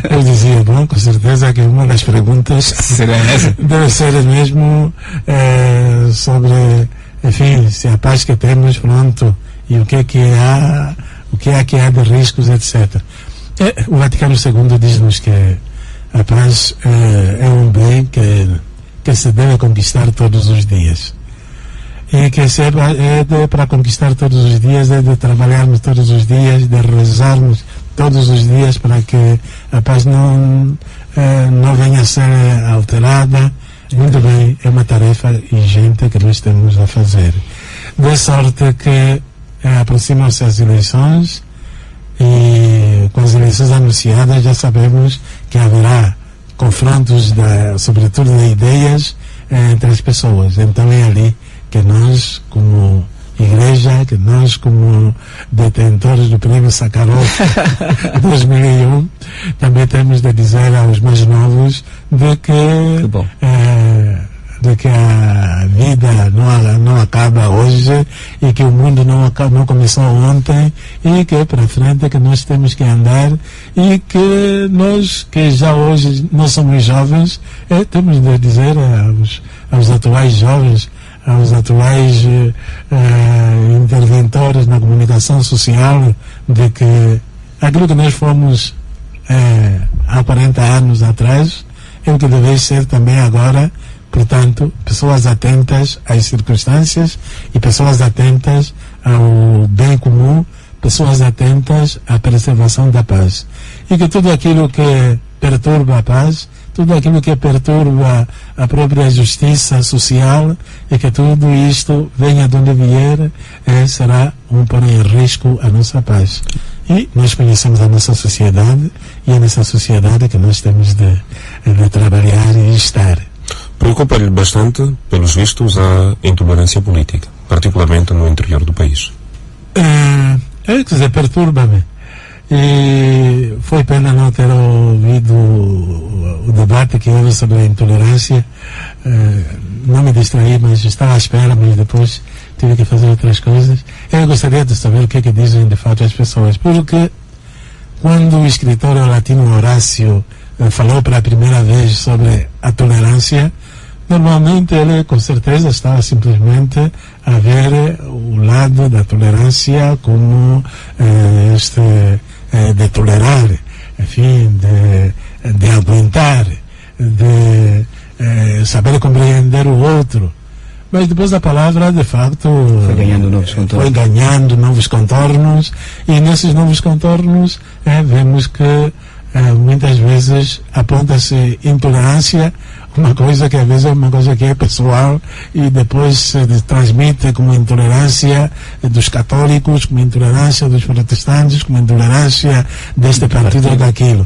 eu dizia, bom, com certeza que uma das perguntas deve ser mesmo sobre, enfim, se a paz que temos, pronto, e o que há de riscos, etc. O Vaticano II diz-nos que a paz é um bem que se deve conquistar todos os dias. E que para conquistar todos os dias é de trabalharmos todos os dias, de rezarmos todos os dias para que a paz não venha a ser alterada. Muito bem, é uma tarefa ingente que nós temos a fazer. De sorte que aproximam-se as eleições, e com as eleições anunciadas já sabemos que haverá confrontos, sobretudo de ideias, entre as pessoas. Então é ali que nós, como Igreja, que nós, como detentores do prêmio Sakharov 2001, também temos de dizer aos mais novos de que a vida não acaba hoje, e que o mundo não começou ontem, e que para frente que nós temos que andar, e que nós, que já hoje não somos jovens, temos de dizer aos atuais jovens, aos atuais interventores na comunicação social, de que aquilo que nós fomos há 40 anos atrás é o que deve ser também agora. Portanto, pessoas atentas às circunstâncias e pessoas atentas ao bem comum, pessoas atentas à preservação da paz. E que tudo aquilo que perturba a paz tudo aquilo que perturba a própria justiça social, e que tudo isto, venha de onde vier, será pôr em risco a nossa paz. E nós conhecemos a nossa sociedade, e é nessa sociedade que nós temos de trabalhar e estar. Preocupa-lhe bastante, pelos vistos, a intolerância política, particularmente no interior do país. Quer dizer, perturba-me. E foi pena não ter ouvido o debate que houve sobre a intolerância. Não me distraí, mas estava à espera, mas depois tive que fazer outras coisas. Eu gostaria de saber o que é que dizem de fato as pessoas, porque quando o escritor latino Horácio falou pela primeira vez sobre a tolerância, normalmente ele com certeza estava simplesmente a ver o lado da tolerância como de tolerar, enfim, de aguentar, de saber compreender o outro. Mas depois a palavra, de facto, foi ganhando novos contornos, e nesses novos contornos vemos que muitas vezes aponta-se intolerância, uma coisa que às vezes é uma coisa que é pessoal, e depois se transmite como intolerância dos católicos, como intolerância dos protestantes, como intolerância deste partido ou daquilo.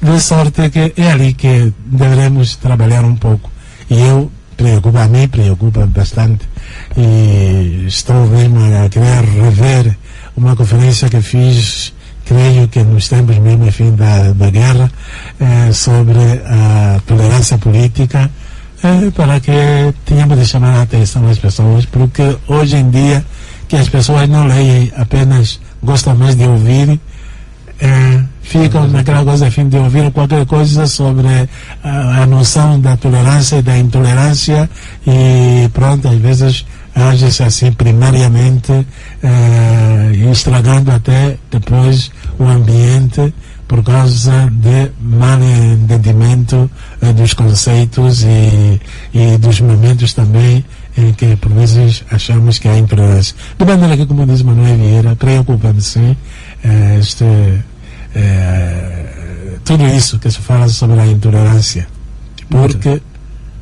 De sorte que é ali que devemos trabalhar um pouco. E a mim preocupa bastante, e estou mesmo a querer rever uma conferência que fiz, creio que nos tempos mesmo, enfim, da guerra, sobre a tolerância política, para que tenhamos de chamar a atenção às pessoas, porque hoje em dia que as pessoas não leem, apenas gostam mais de ouvir, ficam naquela coisa, enfim, de ouvir qualquer coisa sobre a noção da tolerância e da intolerância, e pronto, às vezes age-se assim primariamente, estragando até depois o ambiente por causa de mal entendimento dos conceitos e dos momentos também em que por vezes achamos que há intolerância. De maneira que, como diz Manuel Vieira, preocupa-me sim tudo isso que se fala sobre a intolerância, porque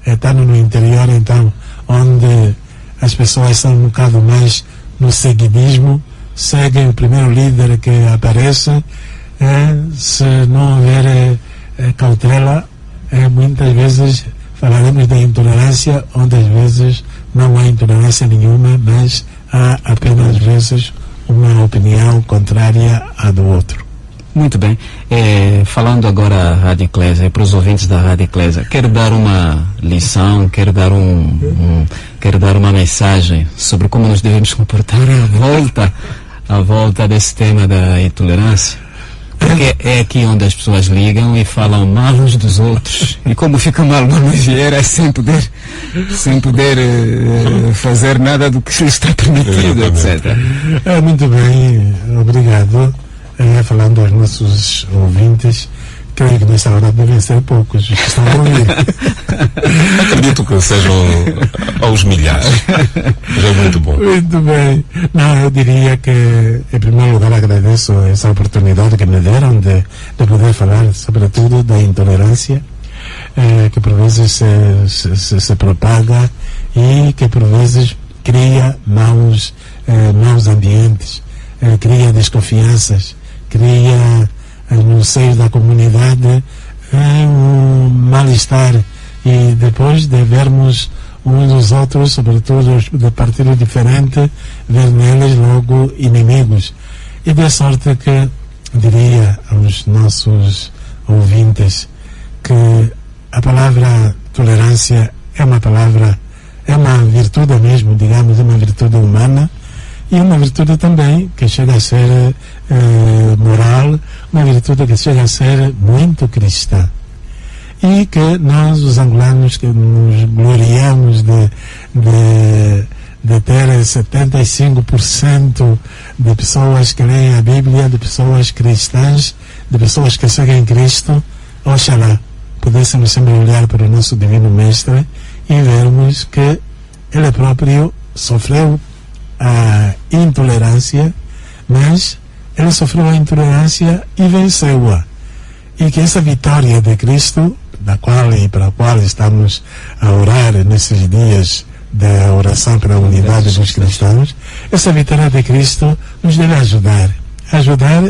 está no interior, então, onde as pessoas são um bocado mais no seguidismo, seguem o primeiro líder que aparece. Se não houver cautela, muitas vezes falaremos da intolerância, onde às vezes não há intolerância nenhuma, mas há apenas às vezes uma opinião contrária à do outro. Muito bem. Falando agora à Rádio Eclésia, para os ouvintes da Rádio Eclésia, quero dar uma lição, quero dar uma mensagem sobre como nos devemos comportar à volta desse tema da intolerância. Porque é aqui onde as pessoas ligam e falam mal uns dos outros. E como fica mal Manuel Vieira, sem poder fazer nada do que está permitido, etc. Muito bem, obrigado. Falando aos nossos ouvintes, creio que nesta hora devem ser poucos os que estão a ouvir. Acredito que sejam aos milhares. Já é muito bom. Muito bem. Não, eu diria que, em primeiro lugar, agradeço essa oportunidade que me deram de poder falar, sobretudo, da intolerância, que por vezes se propaga e que por vezes cria maus ambientes, cria desconfianças, cria no seio da comunidade um mal-estar, e depois de vermos uns dos outros, sobretudo de partido diferente, ver neles logo inimigos. E de sorte que diria aos nossos ouvintes que a palavra tolerância é uma virtude mesmo, digamos, é uma virtude humana, e uma virtude também que chega a ser moral, uma virtude que chega a ser muito cristã. E que nós, os angolanos, que nos gloriamos de ter 75% de pessoas que leem a Bíblia, de pessoas cristãs, de pessoas que seguem Cristo, oxalá pudéssemos sempre olhar para o nosso Divino Mestre e vermos que ele próprio sofreu a intolerância, mas ele sofreu a intolerância e venceu-a, e que essa vitória de Cristo da qual e para a qual estamos a orar nesses dias da oração pela unidade dos cristãos, essa vitória de Cristo nos deve ajudar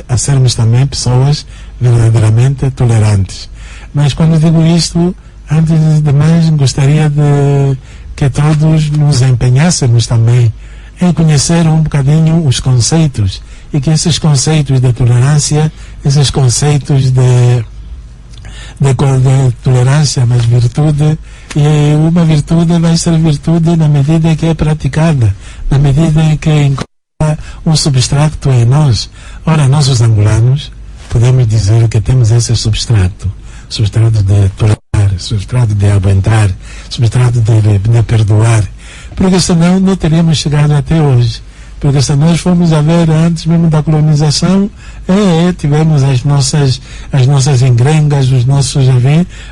a sermos também pessoas verdadeiramente tolerantes. Mas quando digo isto, antes de mais, gostaria de que todos nos empenhássemos também em conhecer um bocadinho os conceitos, e que esses conceitos de tolerância, esses conceitos de tolerância, mas virtude, e uma virtude vai ser virtude na medida em que é praticada, na medida em que encontra um substrato em nós. Ora, nós os angolanos podemos dizer que temos esse substrato de tolerar, substrato de aguentar, substrato de perdoar, porque senão não teríamos chegado até hoje. Porque se nós formos a ver antes mesmo da colonização, tivemos as nossas engrengas, os nossos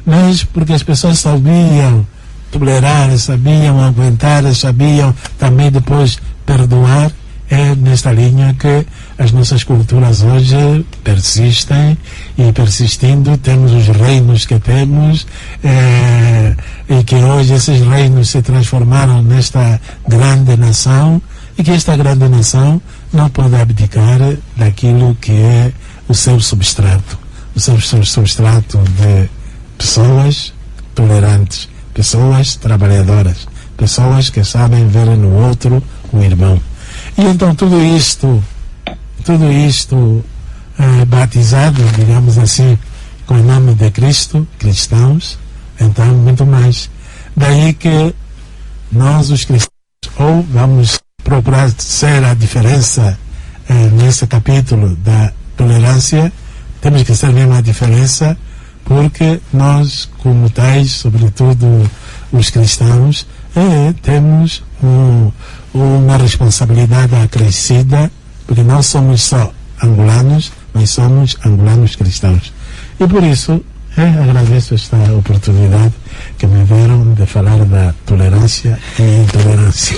mas porque as pessoas sabiam tolerar, sabiam aguentar, sabiam também depois perdoar. É nesta linha que as nossas culturas hoje persistem, e persistindo temos os reinos que temos, e que hoje esses reinos se transformaram nesta grande nação, e que esta grande nação não pode abdicar daquilo que é o seu substrato de pessoas tolerantes, pessoas trabalhadoras, pessoas que sabem ver no outro um irmão. E então tudo isto batizado, digamos assim, com o nome de Cristo, cristãos, então muito mais. Daí que nós, os cristãos, ou vamos procurar ser a diferença nesse capítulo da tolerância, temos que ser mesmo a diferença, porque nós, como tais, sobretudo os cristãos, temos uma responsabilidade acrescida, porque não somos só angolanos, mas somos angolanos cristãos. E por isso agradeço esta oportunidade que me deram de falar da tolerância e intolerância.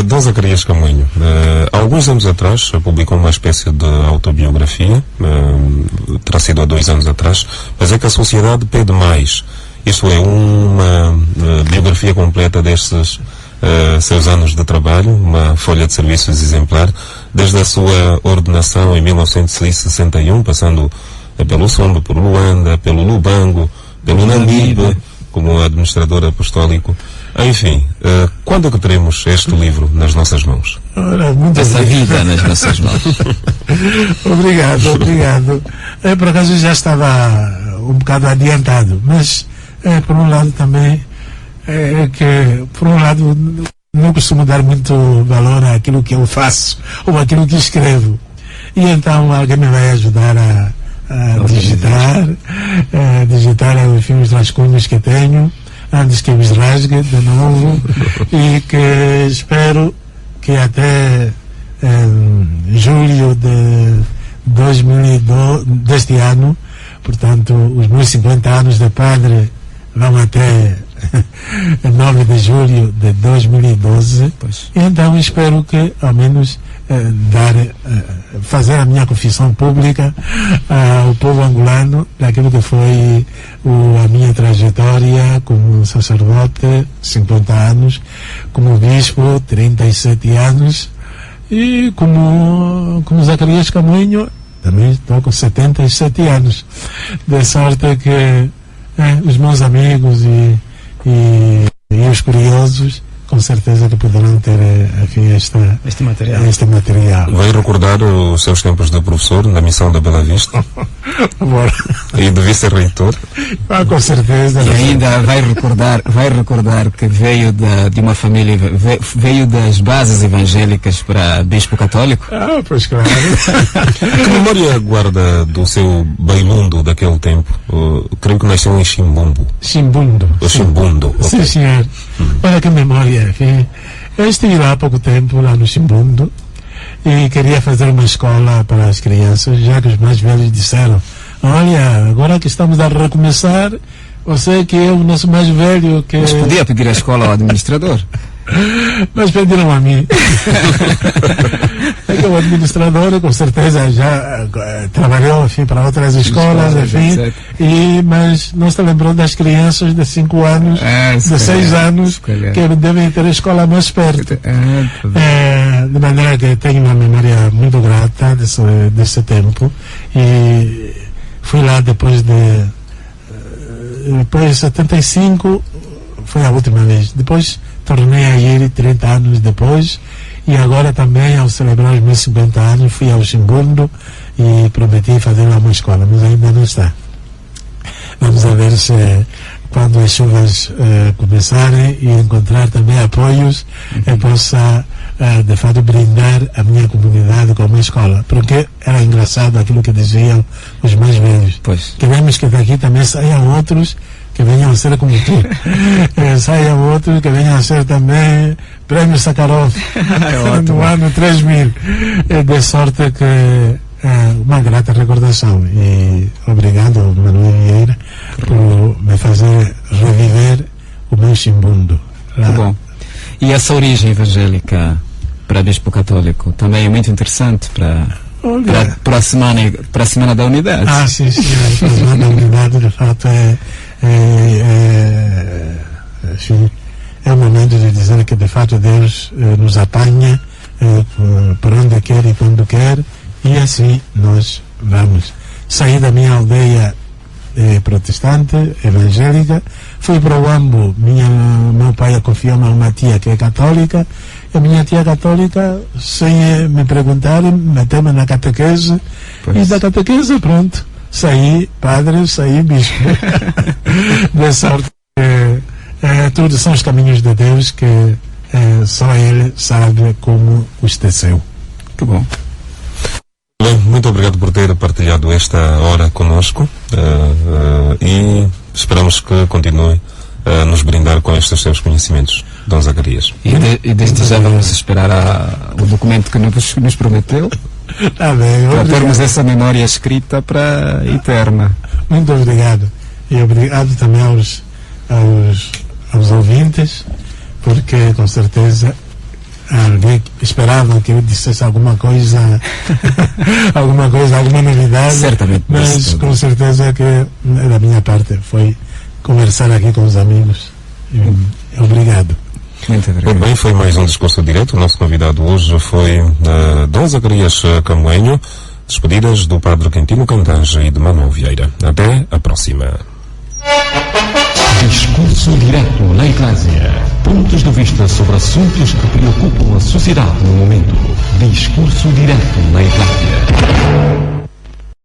Dom Zacarias Camunho, há alguns anos atrás publicou uma espécie de autobiografia, terá sido há 2 anos atrás, mas é que a sociedade pede mais. Isto é, uma biografia completa destes seus anos de trabalho, uma folha de serviços exemplar, desde a sua ordenação em 1961, passando pelo Sombo, por Luanda, pelo Lubango, pelo Namibe, como administrador apostólico. Enfim, quando é que teremos este livro nas nossas mãos? Essa vida nas nossas mãos. Obrigado. Por acaso já estava um bocado adiantado, mas por um lado também por um lado não costumo dar muito valor àquilo que eu faço ou àquilo que escrevo, e então alguém me vai ajudar a digitar enfim, os rascunhos que tenho, antes que eu os rasgue de novo, e que espero que até julho de 2012, deste ano, portanto os meus 50 anos de padre vão até 9 de julho de 2012. Pois. Então espero que ao menos fazer a minha confissão pública ao povo angolano daquilo que foi a minha trajetória como sacerdote, 50 anos, como bispo, 37 anos, e como Zacarias Camunho também estou com 77 anos, de sorte que os meus amigos e os curiosos com certeza que poderão ter enfim, este material. Vai recordar os seus tempos de professor na missão da Bela Vista? E de vice-reitor? Com certeza. E ainda vai recordar que veio de uma família, veio das bases evangélicas para bispo católico? Pois claro. Que memória guarda do seu bailundo daquele tempo? Creio que nasceu em Chimbundo. Chimbundo. Okay. Sim, senhor. Olha que memória. Eu estive lá há pouco tempo, lá no Chimbundo, e queria fazer uma escola para as crianças, já que os mais velhos disseram: olha, agora que estamos a recomeçar, você que é o nosso mais velho que... Mas podia pedir a escola ao administrador. Mas pediram a mim. É que o administrador, com certeza, já trabalhou, enfim, para outras escolas, enfim, mas não se lembrou das crianças de 5 anos, de 6 anos, que devem ter a escola mais perto. De maneira que tenho uma memória muito grata desse tempo, e fui lá depois de 75, foi a última vez. Depois tornei a ir 30 anos depois, e agora também, ao celebrar os meus 50 anos, fui ao Chimbundo e prometi fazer lá uma escola, mas ainda não está. Vamos a ver se quando as chuvas começarem e encontrar também apoios, eu possa de fato brindar a minha comunidade com uma escola, porque era engraçado aquilo que diziam os mais velhos. Pois. Queremos que daqui também saiam outros que venham a ser como tu. Saiam outros que venham a ser também Prêmio Sakharov no ano 3000. De sorte que uma grata recordação, e obrigado, Manuel Vieira, por me fazer reviver o meu Chimbundo. Muito bom. E essa origem evangélica para Bispo Católico também é muito interessante para a semana da unidade. Sim, a semana da unidade, de fato, enfim, é o momento de dizer que, de fato, Deus nos apanha por onde quer e quando quer, e assim nós vamos. Saí da minha aldeia protestante, evangélica, fui para o Ambo. Meu pai confiou-me a uma tia que é católica, e a minha tia católica, sem me perguntar, meteu-me na catequese, e da catequese, pronto, saí padre, saí bispo. De sorte que todos são os caminhos de Deus, que só Ele sabe como os teceu. Muito bom. Bem, muito obrigado por ter partilhado esta hora conosco, e esperamos que continue a nos brindar com estes seus conhecimentos, Dom Zacarias. E desde já vamos esperar o documento que nos prometeu, para termos essa memória escrita para eterna. Muito obrigado. E obrigado também aos ouvintes, porque com certeza alguém esperava que eu dissesse alguma coisa, alguma novidade. Certamente. Mas com certeza que da minha parte foi conversar aqui com os amigos. Obrigado. Muito bem, foi mais um Discurso Direto. O nosso convidado hoje foi Dom Zacarias Camoenho. Despedidas do Padre Quintino Cantange e de Manuel Vieira. Até a próxima. Discurso Direto na Eclésia. Pontos de vista sobre assuntos que preocupam a sociedade no momento. Discurso Direto na Eclésia.